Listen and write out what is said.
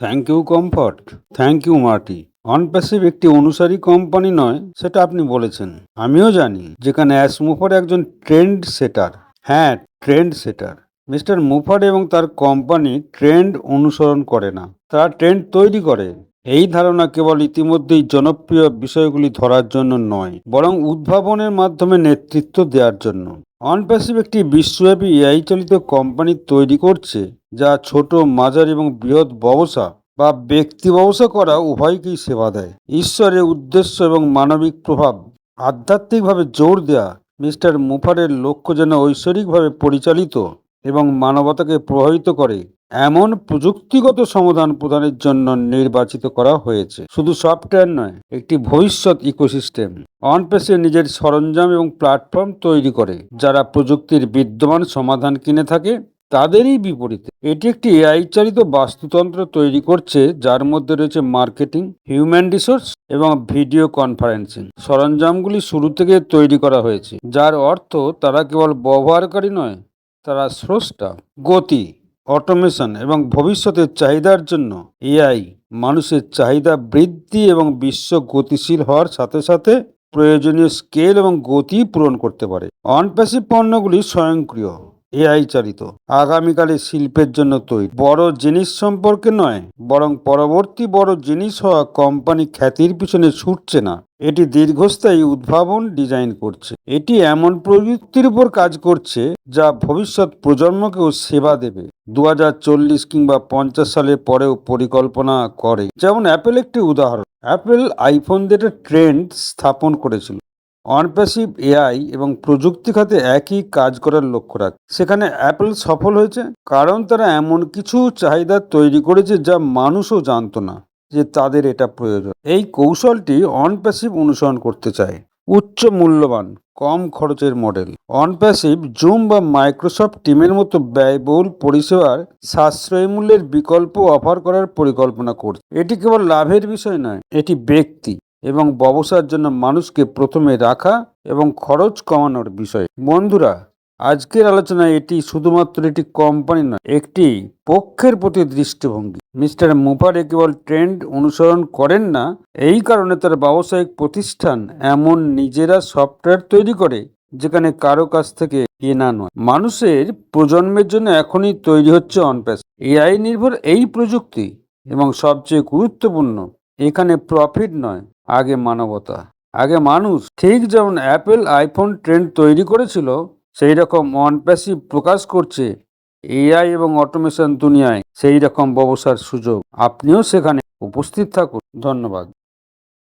Thank you comfort. Thank you Marty. Onpassive একটি অনুসারী company নয়, সেটা আপনি বলেছেন। আমিও জানি, যেখানে মুফার একজন ট্রেন্ড সেটার। হ্যাঁ, ট্রেন্ড সেটার। মিস্টার মুফার এবং তার কোম্পানি ট্রেন্ড অনুসরণ করে না, তারা ট্রেন্ড তৈরি করে। এই ধারণা কেবল ইতিমধ্যেই জনপ্রিয় বিষয়গুলি ধরার জন্য নয়, বরং উদ্ভাবনের মাধ্যমে নেতৃত্ব দেওয়ার জন্য। অনপ্যাসিভ একটি বিশ্বব্যাপী এআই চালিত কোম্পানি তৈরি করছে, যা ছোট, মাঝারি এবং বৃহৎ ব্যবসা বা ব্যক্তি ব্যবসা করা উভয়কেই সেবা দেয়। ঈশ্বরের উদ্দেশ্য এবং মানবিক প্রভাব আধ্যাত্মিকভাবে জোর দেয়া। মিস্টার মুফারের লক্ষ্য যেন ঐশ্বরিকভাবে পরিচালিত এবং মানবতাকে প্রভাবিত করে এমন প্রযুক্তিগত সমাধান প্রদানের জন্য নির্বাচিত করা হয়েছে। শুধু সফটওয়্যার নয়, একটি ভবিষ্যৎ ইকোসিস্টেম। অনপ্যাসিভ নিজের সরঞ্জাম এবং প্ল্যাটফর্ম তৈরি করে, যারা প্রযুক্তির বিদ্যমান সমাধান কিনে থাকে তাদেরই বিপরীতে এটি একটি এআই চালিত বাস্তুতন্ত্র তৈরি করছে, যার মধ্যে রয়েছে মার্কেটিং, হিউম্যান রিসোর্স এবং ভিডিও কনফারেন্সিং। সরঞ্জামগুলি শুরু থেকে তৈরি করা হয়েছে, যার অর্থ তারা কেবল ব্যবহারকারী নয়, তারা স্রষ্টা। গতি, অটোমেশন এবং ভবিষ্যতের চাহিদার জন্য এআই মানুষের চাহিদা বৃদ্ধি এবং বিশ্ব গতিশীল হওয়ার সাথে সাথে প্রয়োজনীয় স্কেল এবং গতি পূরণ করতে পারে। অনপ্যাসিভ পণ্যগুলি স্বয়ংক্রিয়, এআই চালিত, আগামীকালের শিল্পের জন্য তৈরি। বড় জিনিস সম্পর্কে নয়, বরং পরবর্তী বড় জিনিস হওয়া কোম্পানি খ্যাতির পিছনে ছুটছে না, এটি দীর্ঘস্থায়ী উদ্ভাবন ডিজাইন করছে। এটি এমন প্রযুক্তির উপর কাজ করছে যা ভবিষ্যৎ প্রজন্মকেও সেবা দেবে 2040 কিংবা 50 সালের পরেও পরিকল্পনা করে। যেমন অ্যাপেল একটি উদাহরণ। অ্যাপেল আইফোন দিয়ে একটা ট্রেন্ড স্থাপন করেছিল। অনপ্যাসিভ এআই এবং প্রযুক্তি খাতে একই কাজ করার লক্ষ্য রাখে। সেখানে অ্যাপেল সফল হয়েছে কারণ তারা এমন কিছু চাহিদা তৈরি করেছে যা মানুষও জানতো না যে তাদের এটা প্রয়োজন। এই কৌশলটি অনপ্যাসিভ অনুসরণ করতে চায়। উচ্চ মূল্যবান, কম খরচের মডেল। অনপ্যাসিভ জুম বা মাইক্রোসফট টিমের মতো ব্যয়বহুল পরিষেবার সাশ্রয়ী মূল্যের বিকল্প অফার করার পরিকল্পনা করছে। এটি কেবল লাভের বিষয় নয়, এটি ব্যক্তি এবং ব্যবসার জন্য মানুষকে প্রথমে রাখা এবং খরচ কমানোর বিষয়। বন্ধুরা, আজকের আলোচনায় এটি শুধুমাত্র একটি কোম্পানি নয়, একটি পক্ষের প্রতি দৃষ্টিভঙ্গি। মিস্টার মুফারে কেবল ট্রেন্ড অনুসরণ করেন না, এই কারণে তার ব্যবসায়িক প্রতিষ্ঠান এমন নিজেরা সফটওয়্যার তৈরি করে যেখানে কারো কাছ থেকে কেনা নয়। মানুষের প্রজন্মের জন্য এখনই তৈরি হচ্ছে অনপ্যাসিভ এআই নির্ভর এই প্রযুক্তি। এবং সবচেয়ে গুরুত্বপূর্ণ, এখানে প্রফিট নয়, আগে মানবতা, আগে মানুষ। ঠিক যেমন অ্যাপেল আইফোন ট্রেন্ড তৈরি করেছিল, সেই রকম অনপ্যাসিভ প্রকাশ করছে এআই এবং অটোমেশন দুনিয়ায় সেই রকম ব্যবসার সুযোগ। আপনিও সেখানে উপস্থিত থাকুন। ধন্যবাদ।